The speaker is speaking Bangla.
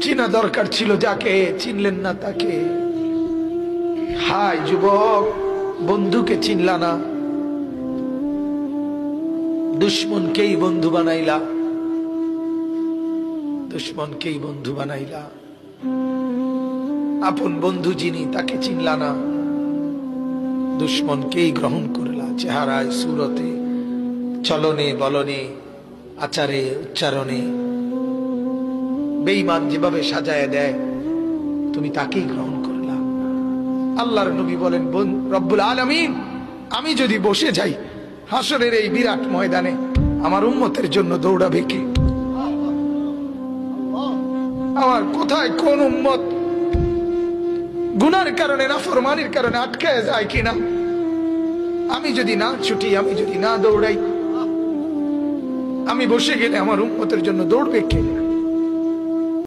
চিনা দরকার ছিল যাকে, চিনলেন না তাকে। হায় যুবক, বন্ধুকে চিনলা না, দুশ্মনকেই বন্ধু বানাইলা, দুশ্মনকেই বন্ধু বানাইলা। আপন বন্ধু যিনি তাকে চিনলা না, দুশ্মনকেই গ্রহণ করলা। চেহারায়, সুরতে, চলনে বলনে, আচারে উচ্চারণে বেঈমান যেভাবে সাজায় দেয়, তুমি তাকেই গ্রহণ করলা। আল্লাহর নবী বলেন, রব্বুল আলামিন, আমি যদি বসে যাই হাসরের এই বিরাট ময়দানে, আমার উম্মতের জন্য দৌড়াবে কে? আমার কোথায় কোন উম্মত গুনার কারণে, নাফরমানির কারণে আটকায় যায় কিনা? আমি যদি না ছুটি, আমি যদি না দৌড়াই, আমি বসে গেলে আমার উম্মতের জন্য দৌড়বে কে?